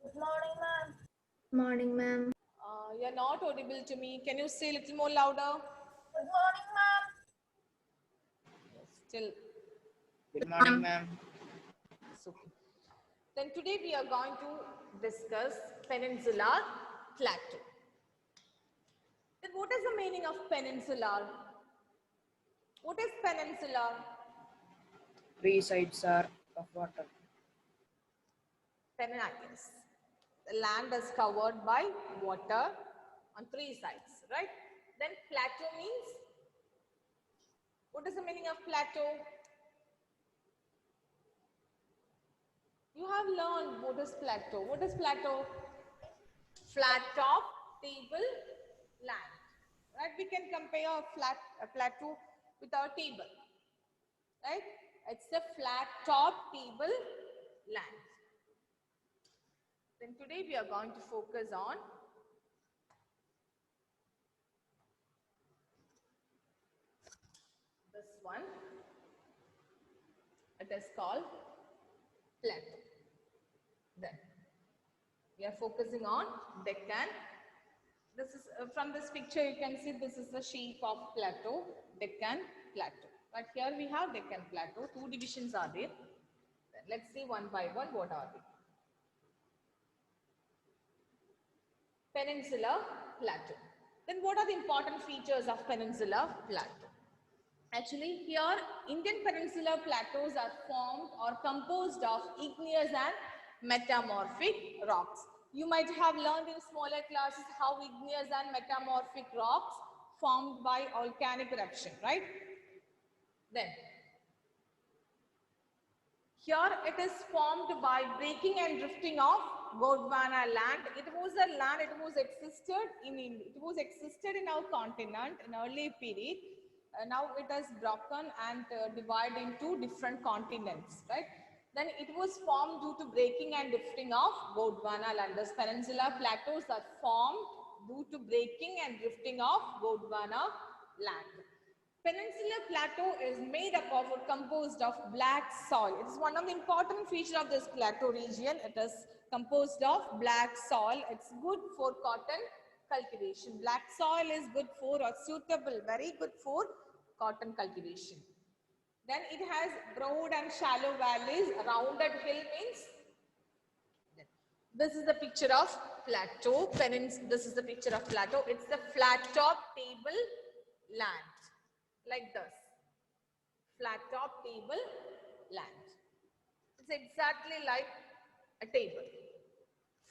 Good morning, ma'am. Morning, ma'am. You're not audible to me. Can you say a little more louder? Good morning, ma'am. Still. Good morning, ma'am. Okay. Then today we are going to discuss peninsular plateau. Then what is the meaning of peninsular? What is peninsular? Three sides are of water. Peninsula. The land is covered by water on three sides, right? Then plateau means, what is the meaning of plateau? You have learned what is plateau. What is plateau? Flat top, table, land. Right? We can compare a plateau with our table. Right? It's a flat top, table, land. Then today we are going to focus on this one. It is called plateau. Then we are focusing on Deccan. This is from this picture you can see this is the shape of plateau, Deccan plateau. But here we have Deccan plateau. Two divisions are there. Then let's see one by one what are they. Peninsular plateau. Then what are the important features of peninsular plateau? Actually, here Indian peninsular plateaus are formed or composed of igneous and metamorphic rocks. You might have learned in smaller classes how igneous and metamorphic rocks formed by volcanic eruption, right? Then, here it is formed by breaking and drifting of Gondwana land. It was a land, it was existed in our continent in early period. Now it has broken and divided into different continents, right? Then it was formed due to breaking and drifting of Gondwana land. Thus peninsular plateaus are formed due to breaking and drifting of Gondwana land. Peninsular plateau is made up of or composed of black soil. It is one of the important features of this plateau region. It is composed of black soil. It's good for cotton cultivation. Black soil is good for or suitable, very good for cotton cultivation. Then it has broad and shallow valleys. Rounded hill means. This is the picture of plateau. This is the picture of plateau. It's the flat top table land. Like this. Flat top table land. It's exactly like a table.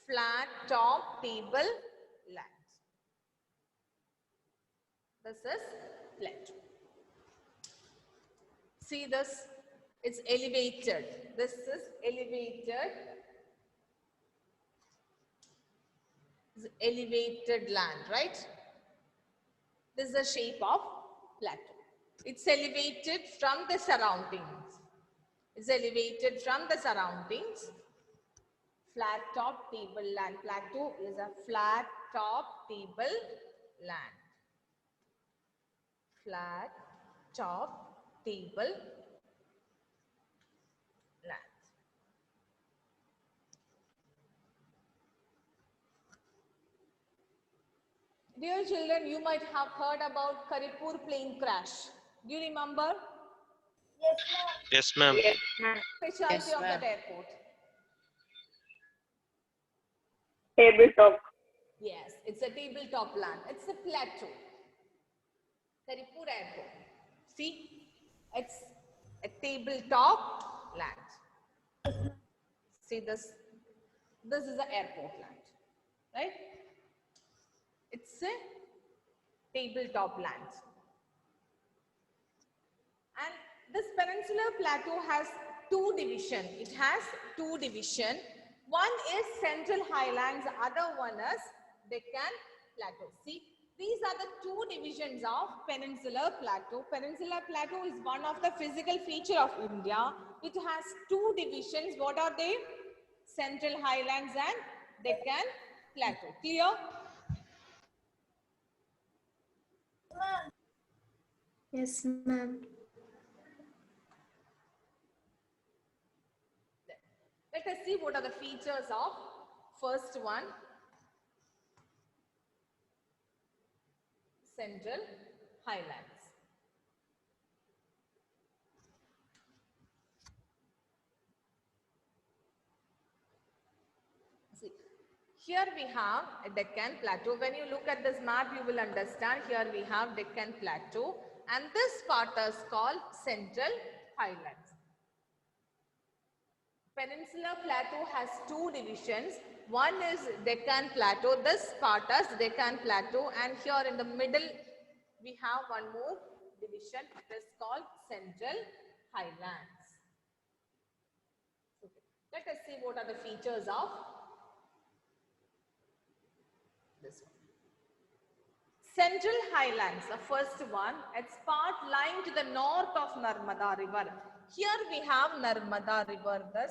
Flat top table land. This is plateau. See this? It's elevated. This is elevated. This is elevated land, right? This is the shape of plateau. It's elevated from the surroundings. It's elevated from the surroundings. Flat top table land. Plateau is a flat top table land. Flat top table land. Dear children, you might have heard about Karipur plane crash. Do you remember? Yes, ma'am. Yes, ma'am. Yes, Specialty of ma'am. that airport. Tabletop. Yes, it's a tabletop land. It's a plateau. Karipur airport. See, it's a tabletop land. See this? This is the airport land, right? It's a tabletop land. And this peninsular plateau has two divisions. It has two divisions. One is Central Highlands, the other one is Deccan Plateau. See, these are the two divisions of Peninsular Plateau. Peninsular Plateau is one of the physical features of India. It has two divisions. What are they? Central Highlands and Deccan Plateau. Clear? Ma'am. Yes, ma'am. Let us see what are the features of First one, Central Highlands. See, here we have a Deccan Plateau. When you look at this map, you will understand here we have Deccan Plateau and this part is called Central Highlands. Peninsular Plateau has two divisions. One is Deccan Plateau. This part is Deccan Plateau and here in the middle we have one more division. It is called Central Highlands. Okay. Let us see what are the features of this one. Central Highlands, the first one, its part lying to the north of Narmada River. Here we have Narmada River, thus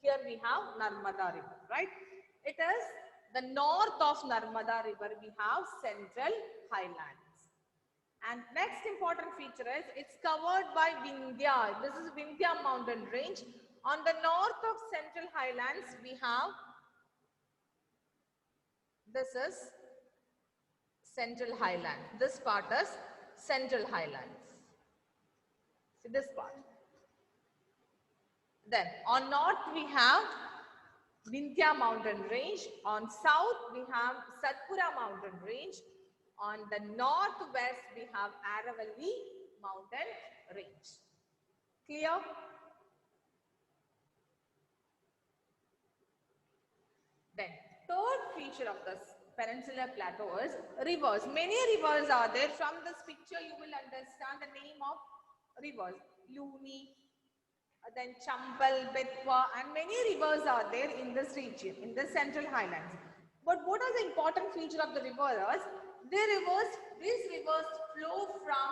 here we have Narmada River, right? It is the north of Narmada River, we have Central Highlands. And next important feature is it's covered by Vindhya. This is Vindhya mountain range. On the north of Central Highlands, we have, this is Central Highland. This part is Central Highlands. See this part. Then on north we have Vindhya mountain range. On south we have Satpura mountain range. On the northwest we have Aravalli mountain range. Clear? Then third feature of this Peninsular Plateau is rivers. Many rivers are there. From this picture you will understand the name of rivers. Luni, then Chambal, Betwa and many rivers are there in this region, in the Central Highlands. But what is the important feature of the rivers? These rivers flow from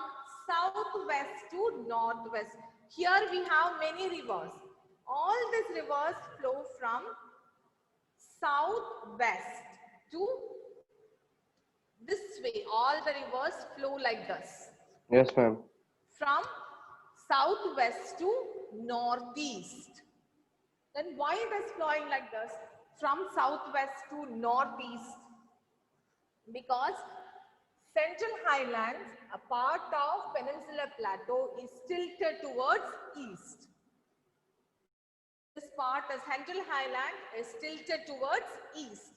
southwest to northwest. Here we have many rivers. All these rivers flow from southwest to this way. All the rivers flow like this. Yes, ma'am. From southwest to northeast. Then why it is flowing like this? From southwest to northeast. Because Central Highlands, a part of Peninsular Plateau, is tilted towards east. This part, the Central Highland, is tilted towards east.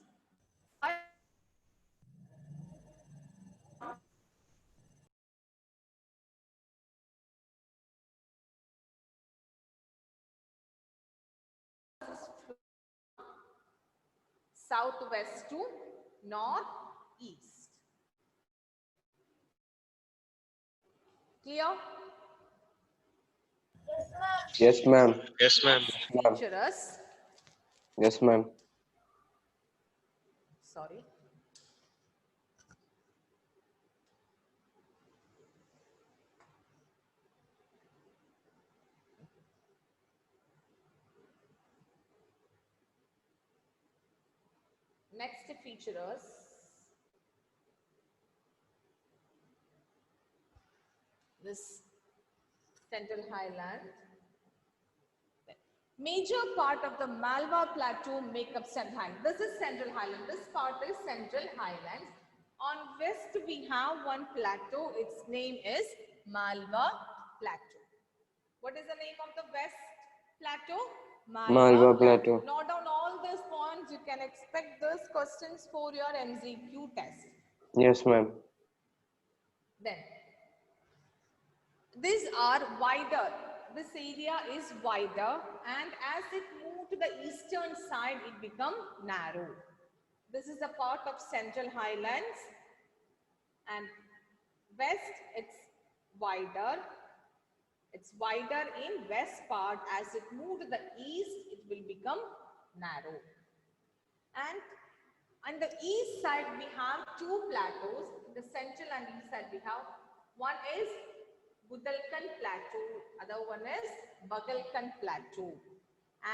Southwest to northeast. Clear? Yes, ma'am. Yes, ma'am. Yes, ma'am. Features. Yes, ma'am. Sorry. Next feature is this Central Highland. Major part of the Malwa Plateau make up Central Highland. This is Central Highland. This part is Central Highlands. On west we have one plateau. Its name is Malwa Plateau. What is the name of the west plateau? Malwa Plateau. Note down all these points. You can expect these questions for your MCQ test. Yes, ma'am. Then these are wider. This area is wider, and as it moved to the eastern side, it become narrow. This is a part of Central Highlands, and west it's wider. It's wider in west part. As it moved to the east, it will become narrow. And on the east side, we have two plateaus. In the central and east side, we have one is Budalkan Plateau, other one is Bagalkan Plateau.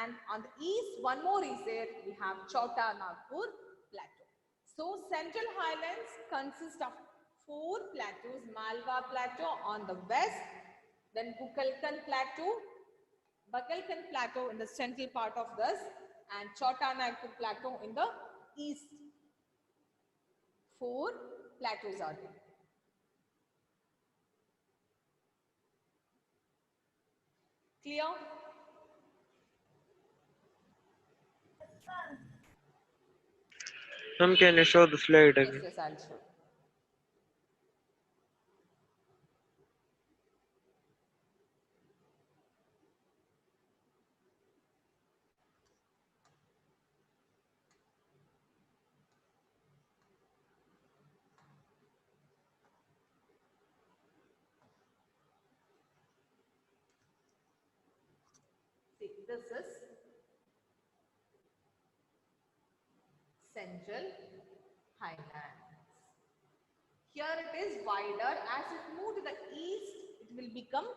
And on the east, one more is there, we have Chota Nagpur Plateau. So Central Highlands consist of 4 plateaus. Malwa Plateau on the west, then Bukalkan Plateau, Bagalkan Plateau in the central part of this, and Chota Nagpur Plateau in the east. 4 plateaus are there. Clear? Ma'am, can you show the slide Yes, again? yes, I'll show. See, this is Central Highlands. Here it is wider. As it moves to the east, it will become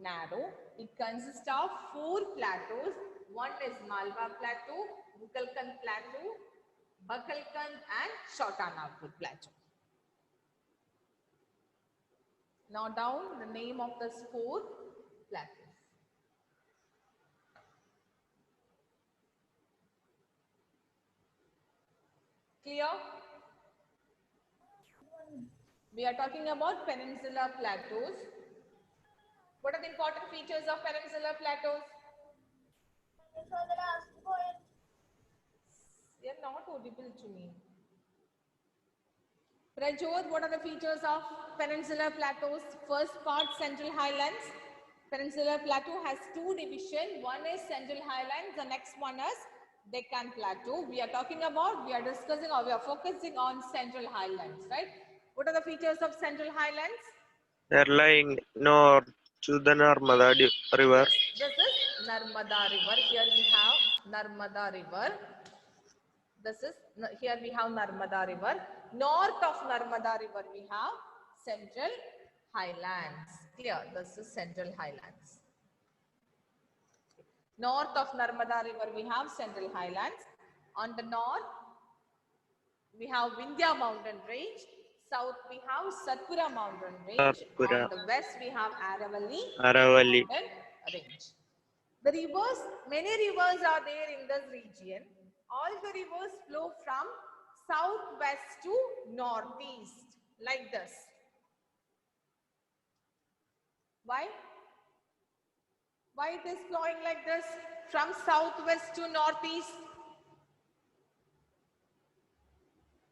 narrow. It consists of 4 plateaus. One is Malwa Plateau, Bukalkan Plateau, Bakalkan and Chota Nagpur Plateau. Now down the name of the 4 plateaus. Clear? We are talking about peninsular plateaus. What are the important features of peninsular plateaus? You are not audible to me. Prajot, what are the features of peninsular plateaus? First part, Central Highlands. Peninsular plateau has 2 divisions. One is Central Highlands, the next one is Deccan Plateau. We are talking about, we are discussing or we are focusing on Central Highlands, right? What are the features of Central Highlands? They are lying north to the Narmada River. This is Narmada River. Here we have Narmada River. This is, here we have Narmada River. North of Narmada River we have Central Highlands. Clear? This is Central Highlands. North of Narmada River we have Central Highlands. On the north we have Vindhya mountain range. South we have Satpura mountain range. Satpura. On the west we have Aravalli Aravalli. mountain range. The rivers, many rivers are there in this region. All the rivers flow from southwest to northeast, like this. Why? Why it is flowing like this? From southwest to northeast.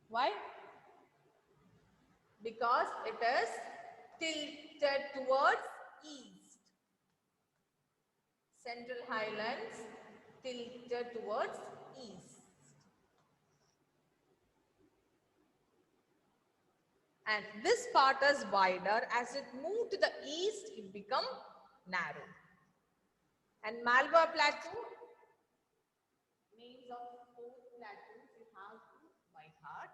Why? Because it is tilted towards east. Central Highlands tilted towards east. And this part is wider. As it moved to the east, it become narrow. And Malwa Plateau, names of 4 plateaus you have by heart.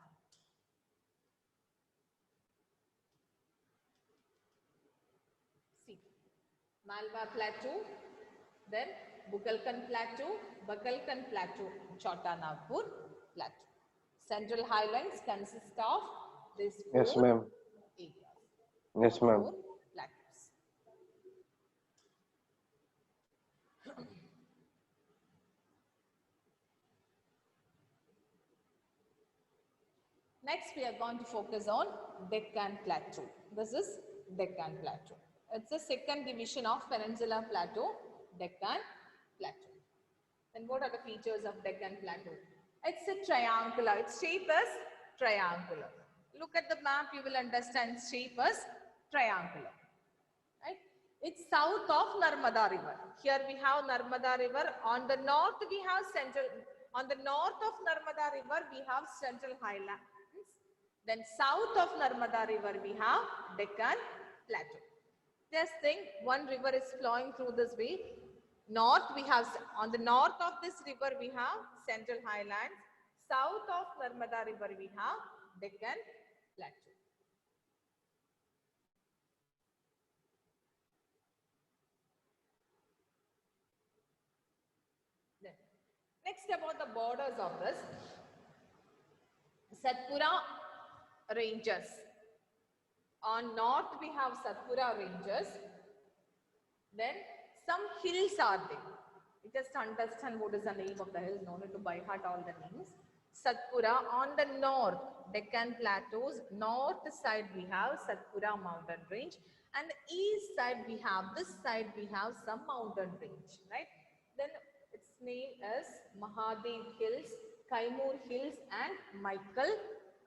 See, Malwa Plateau, then Bukalkan Plateau, Bakalkan Plateau, Chota Nagpur Plateau. Central Highlands consist of these 4 Yes, ma'am. areas. Yes, ma'am. 4 plateaus. Next, we are going to focus on Deccan Plateau. This is Deccan Plateau. It's the second division of Peninsular Plateau, Deccan Plateau. And what are the features of Deccan Plateau? It's a triangular. Its shape is triangular. Look at the map, you will understand its shape is triangular. Right? It's south of Narmada River. Here we have Narmada River. On the north, we have Central. On the north of Narmada River, we have Central Highlands. Then south of Narmada River, we have Deccan Plateau. Just think, one river is flowing through this way. North, we have, on the north of this river, we have Central Highlands. South of Narmada River, we have Deccan Plateau. Then, next about the borders of this. Satpura ranges. On north, we have Satpura ranges. Then some hills are there. You just understand what is the name of the hill, no need to by heart all the names. Satpura on the north, Deccan Plateaus, north side we have Satpura mountain range, and the east side we have, this side we have some mountain range, right? Then its name is Mahadev Hills, Kaimur Hills and Michael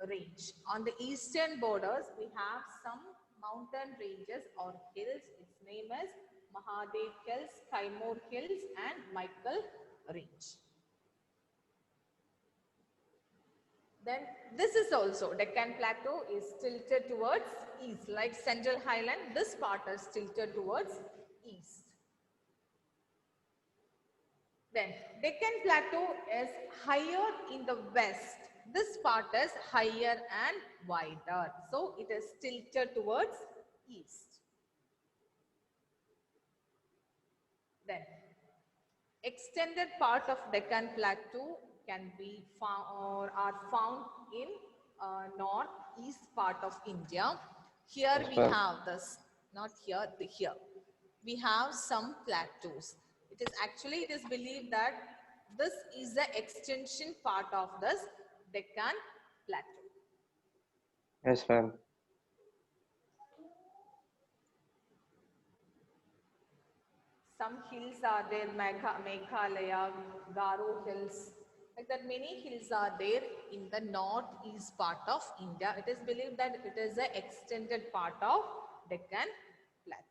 Range. On the eastern borders, we have some mountain ranges or hills. Its name is Mahadev Hills, Kaimur Hills and Michael Range. Then this is also Deccan Plateau is tilted towards east, like Central Highland. This part is tilted towards east. Then Deccan Plateau is higher in the west. This part is higher and wider. So it is tilted towards east. Then extended part of Deccan Plateau can be found or are found in northeast part of India. Here we have this, not here, here. We have some plateaus. It is believed that this is the extension part of this Deccan Plateau. Yes, ma'am. Some hills are there, Meghalaya, Garo Hills. Like that, many hills are there in the northeast part of India. It is believed that it is the extended part of Deccan Plateau.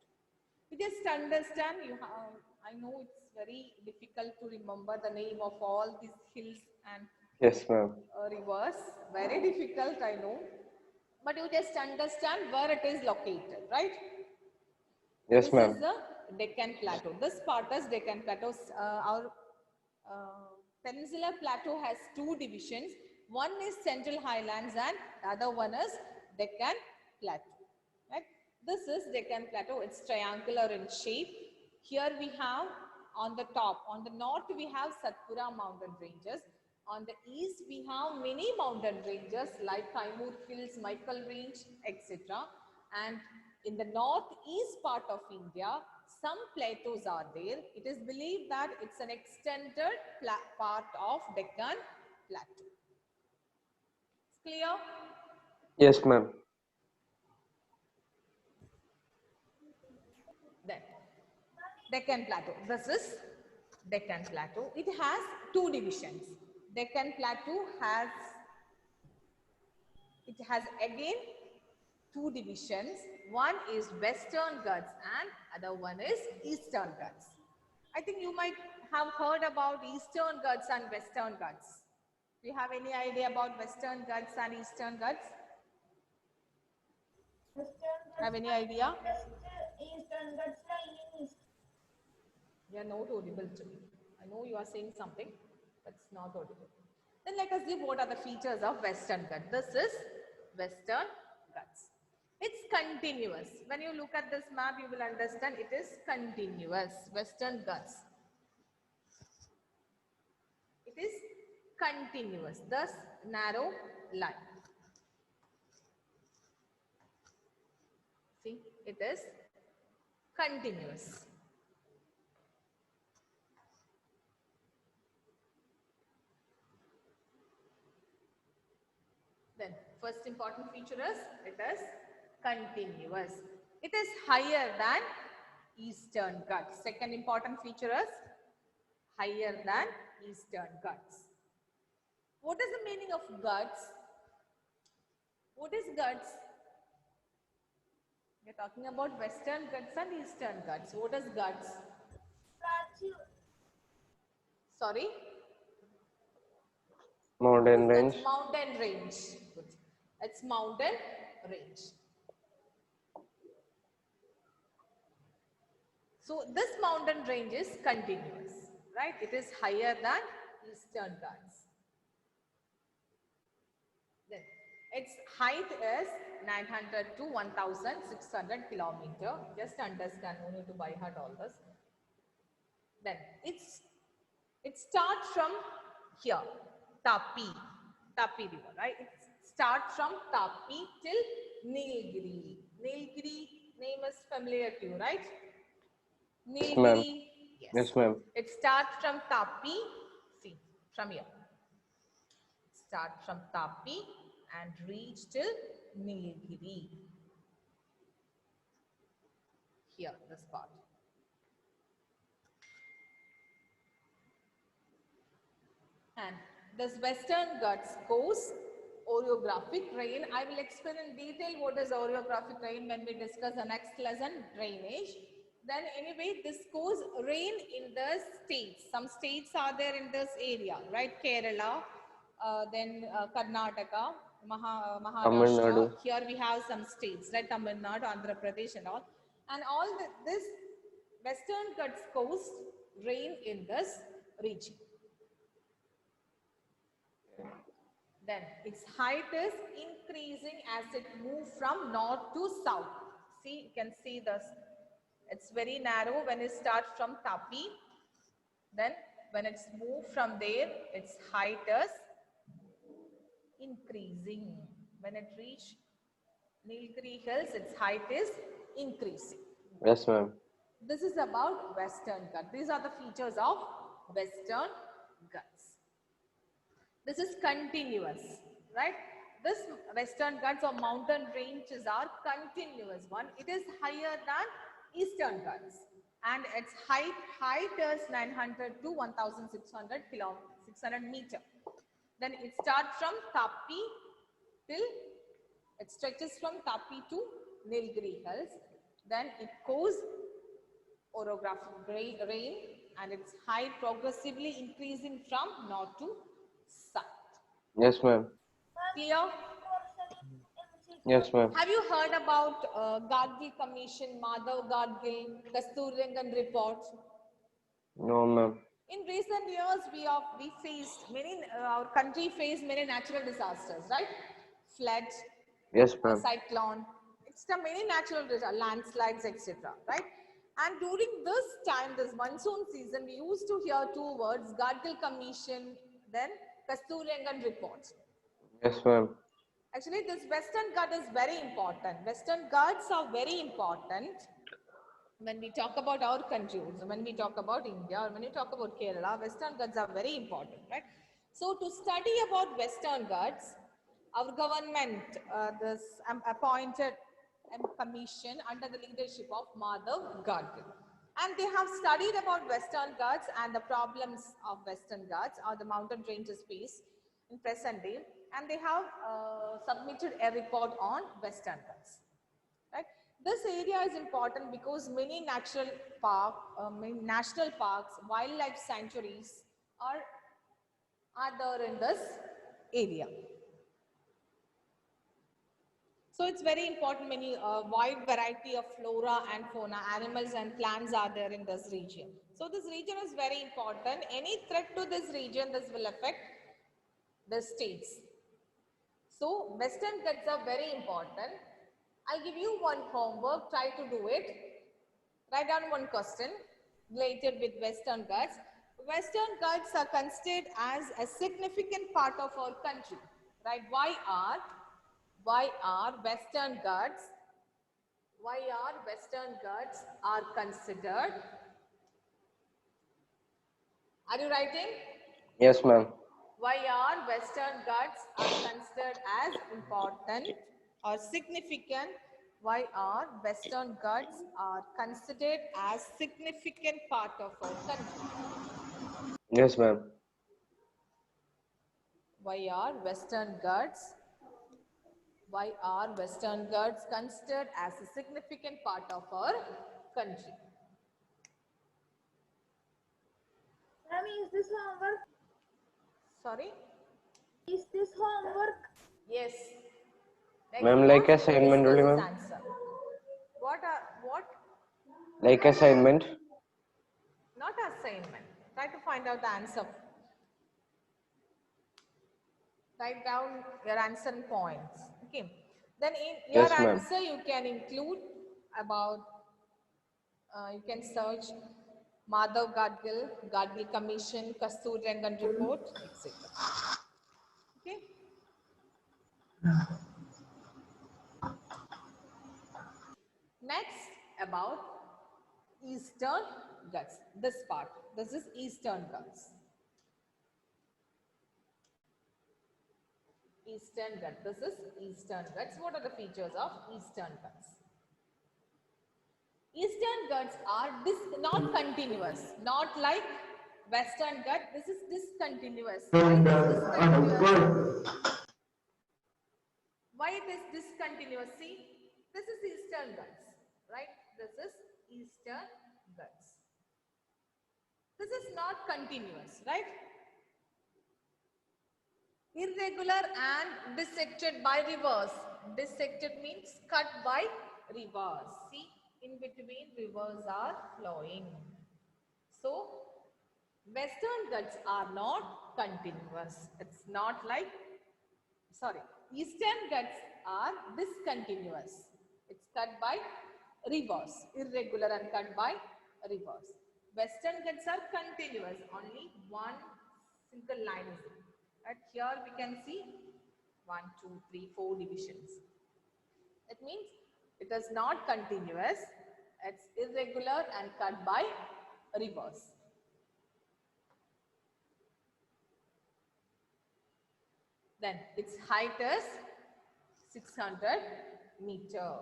You just understand, I know it's very difficult to remember the name of all these hills and Yes, ma'am. rivers. Very difficult, I know. But you just understand where it is located, right? Yes, ma'am. This is the Deccan Plateau. This part is Deccan Plateau. Our Peninsular Plateau has two divisions. One is Central Highlands and the other one is Deccan Plateau. Right? This is Deccan Plateau. It's triangular in shape. Here we have on the top, on the north we have Satpura mountain ranges. On the east we have many mountain ranges like Kaimur Hills, Michael Range, etc. And in the northeast part of India, some plateaus are there. It is believed that it's an extended part of Deccan Plateau. It's clear? Yes, ma'am. Then, Deccan Plateau. This is Deccan Plateau. It has two divisions. Deccan Plateau has again two divisions. One is Western Ghats and other one is Eastern Ghats. I think you might have heard about Eastern Ghats and Western Ghats. Do you have any idea about Western Ghats and Eastern Ghats? Have any idea? You are not audible to me. I know you are saying something, but it's not audible. Then let us see what are the features of Western Ghats. This is Western Ghats. It's continuous. When you look at this map, you will understand it is continuous. Western Ghats. It is continuous, thus narrow line. See, it is continuous. Then, first important feature is it is continuous. It is higher than Eastern Ghats. Second important feature is higher than Eastern Ghats. What is the meaning of Ghats? What is Ghats? We are talking about Western Ghats and Eastern Ghats. What is Ghats? Sorry? Mountain range. Mountain range. Good. It's mountain range. So this mountain range is continuous, right? It is higher than Eastern Ghats. Then its height is 900 to 1600 kilometer. Just understand, no need to by heart all this. Then it starts from here, Tapi river, right? It starts from Tapi till Nilgiri. Nilgiri name is familiar to you, right? Nilgiri Yes, ma'am. It starts from Tapi. See, from here. Start from Tapi and reach till Nilgiri. Here, this part. And this Western Ghats coast orographic terrain. I will explain in detail what is orographic terrain when we discuss the next lesson, drainage. Then anyway, this goes rain in the states. Some states are there in this area, right? Kerala, then Karnataka, Tamil Maharashtra. Nadu. Here we have some states, right? Tamil Nadu, Andhra Pradesh and all. And all this Western Ghats coast rain in this region. Then its height is increasing as it moves from north to south. See, you can see this. It's very narrow when it starts from Tapi. Then when it's moved from there, its height is increasing. When it reaches Nilgiri Hills, its height is increasing. Yes, ma'am. This is about Western Ghats. These are the features of Western Ghats. This is continuous, right? This Western Ghats or mountain ranges are continuous one. It is higher than Eastern Ghats and its height is 900 to 1600 meter. Then it starts from Tapi till it stretches from Tapi to Nilgiri Hills. Then it goes orographic rain and its height progressively increasing from north to south. Yes, ma'am. Clear? Yes, ma'am. Have you heard about Gadgil Commission, Madhav Gadgil, Kasturirangan report? No, ma'am. In recent years, we faced many, our country faced many natural disasters, right? Flood, Yes, ma'am. cyclone, it's the many natural disasters, landslides, etc. Right? And during this time, this monsoon season, we used to hear two words: Gadgil Commission, then Kasturirangan report. Yes, ma'am. Actually, this Western Ghats is very important. Western Ghats are very important when we talk about our country, when we talk about India, or when we talk about Kerala. Western Ghats are very important, right? So, to study about Western Ghats, our government, this appointed a commission under the leadership of Madhav Gadgil. And they have studied about Western Ghats and the problems of Western Ghats or the mountain ranges face in present day. And they have submitted a report on Western Ghats. Right? This area is important because many national parks, wildlife sanctuaries are there in this area. So it's very important, many wide variety of flora and fauna, animals and plants are there in this region. So this region is very important. Any threat to this region, this will affect the states. So Western Ghats are very important. I'll give you one homework, try to do it. Write down one question related with Western Ghats. Western Ghats are considered as a significant part of our country, right? Why are Western Ghats are considered? Are you writing? Yes, ma'am. Why are Western Ghats are considered as important or significant? Why are Western Ghats are considered as significant part of our country? Yes, ma'am. Why are Western Ghats considered as a significant part of our country? Ma'am, is this homework? Sorry? Is this homework? Yes. Ma'am, like assignment only, ma'am. Answer. What? Like assignment? Not assignment. Try to find out the answer. Write down your answer points. Okay. Then in your Yes, ma'am. answer, you can include about, you can search Madhav Gadgil, Gadgil Commission, Kasturirangan report, etc. Okay. Next, about Eastern Ghats. This part. This is Eastern Ghats. Eastern Ghats. This is Eastern Ghats. What are the features of Eastern Ghats? Eastern Ghats are not continuous, not like Western Ghats. This is discontinuous. Why it is discontinuous? Why it is discontinuous? See, this is Eastern Ghats, right? This is Eastern Ghats. This is not continuous, right? Irregular and dissected by rivers. Dissected means cut by rivers. See, in between rivers are flowing. So, Western Ghats are not continuous. It's not like, sorry, Eastern Ghats are discontinuous. It's cut by rivers, irregular and cut by rivers. Western Ghats are continuous, only one single line is it. Right here we can see 1, 2, 3, 4 divisions. It means it is not continuous, it's irregular and cut by rivers. Then its height is 600 meter.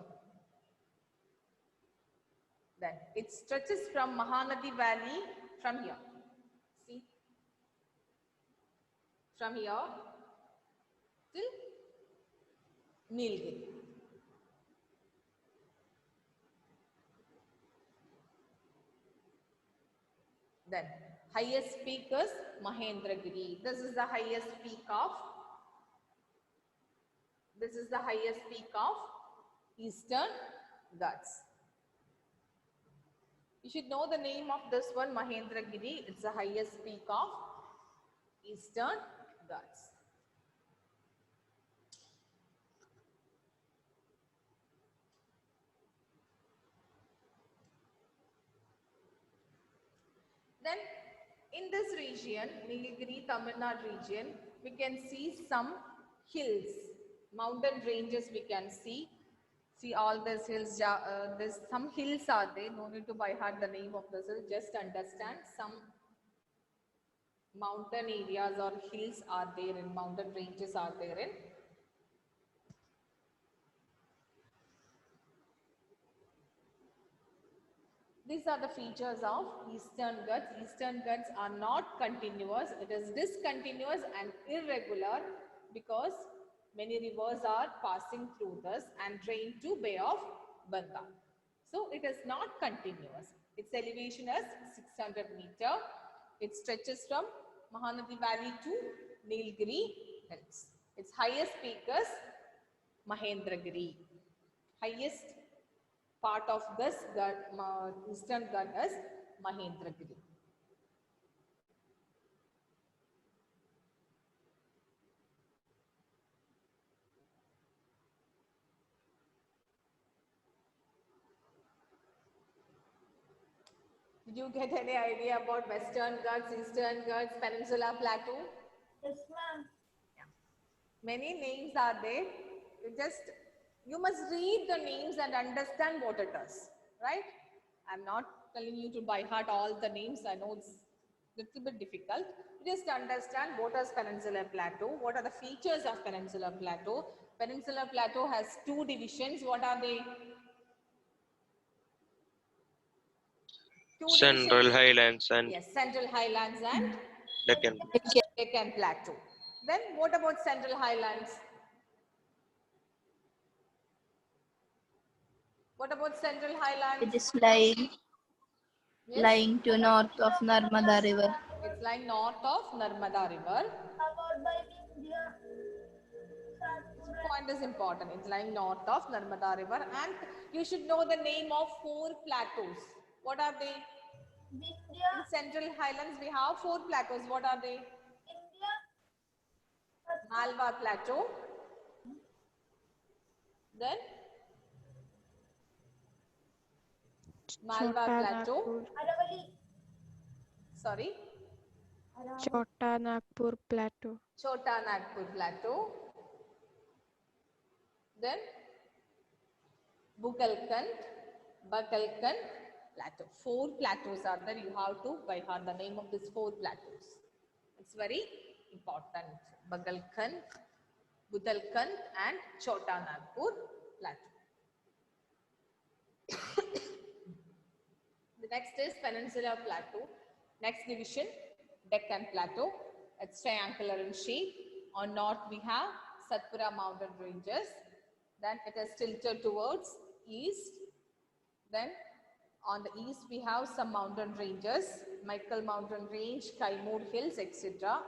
Then it stretches from Mahanadi Valley from here. See, from here till Nilgiri. Then highest peak is Mahendragiri. This is the highest peak of Eastern Ghats. You should know the name of this one, Mahendragiri. It's the highest peak of Eastern Ghats. Then in this region, Nilgiri, Tamil Nadu region, we can see some hills, mountain ranges we can see. See all these hills, there's some hills are there, no need to by heart the name of this hill, just understand some mountain areas or hills are there in, mountain ranges are there in. These are the features of Eastern Ghats. Eastern Ghats are not continuous, it is discontinuous and irregular because many rivers are passing through this and drain to Bay of Bengal. So it is not continuous. Its elevation is 600 meter. It stretches from Mahanadi Valley to Nilgiri Hills. Its highest peak is Mahendragiri. Highest part of this Eastern Ghat is Mahendragiri. Did you get any idea about Western Ghats, Eastern Ghats, Peninsula Plateau? Yes, ma'am. Yeah. Many names are there. You must read the names and understand what it is, right? I'm not telling you to by heart all the names. I know it's a little bit difficult. Just understand what is Peninsula Plateau, what are the features of Peninsula Plateau. Peninsula Plateau has two divisions. What are they? Central Highlands and yes, Central Highlands and Deccan. Deccan Plateau. Then what about Central Highlands? What about Central Highlands? It is lying to north of Narmada River. It's lying north of Narmada River. Covered by India. This point is important. It's lying north of Narmada River, and you should know the name of 4 plateaus. What are they? India. In Central Highlands, we have 4 plateaus. What are they? India. Malwa Plateau. Then Malwa Plateau. Aravalli. Sorry. Chota Nagpur Plateau. Chota Nagpur Plateau. Then Bukalkand, Plateau. 4 plateaus are there. You have to by heart the name of these 4 plateaus. It's very important. Bagalkhand, Budalkhand and Chota Nagpur plateau. The next is Peninsular Plateau. Next division, Deccan Plateau. It's triangular in shape. On north we have Satpura mountain ranges. Then it is tilted towards east. Then on the east we have some mountain ranges, Michael Mountain Range, Kaimur Hills, etc.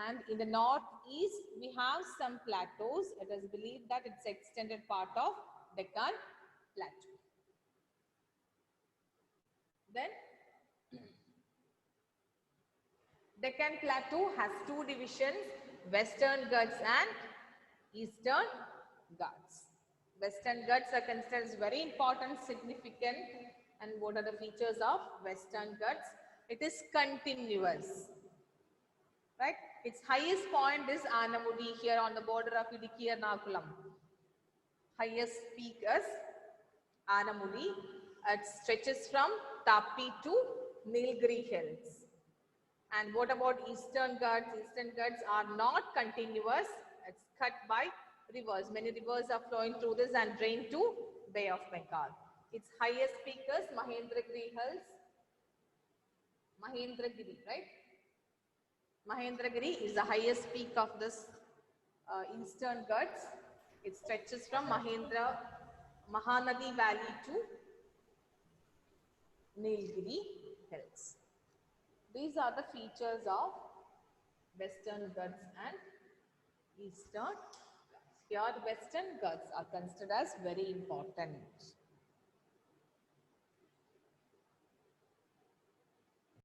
And in the northeast we have some plateaus. It is believed that it's extended part of Deccan Plateau. Then Deccan Plateau has 2 divisions, Western Ghats and Eastern Ghats. Western Ghats are considered as very important, significant. And what are the features of Western Ghats? It is continuous, right? Its highest point is Anamudi here on the border of Idukki Ernakulam. Highest peak is Anamudi. It stretches from Tapi to Nilgiri Hills. And what about Eastern Ghats? Eastern Ghats are not continuous. It's cut by rivers. Many rivers are flowing through this and drain to Bay of Bengal. Its highest peak is Mahendragiri Hills. Mahendragiri, right? Mahendragiri is the highest peak of this Eastern Ghats. It stretches from Mahanadi Valley to Nilgiri Hills. These are the features of Western Ghats and Eastern Ghats. Here the Western Ghats are considered as very important.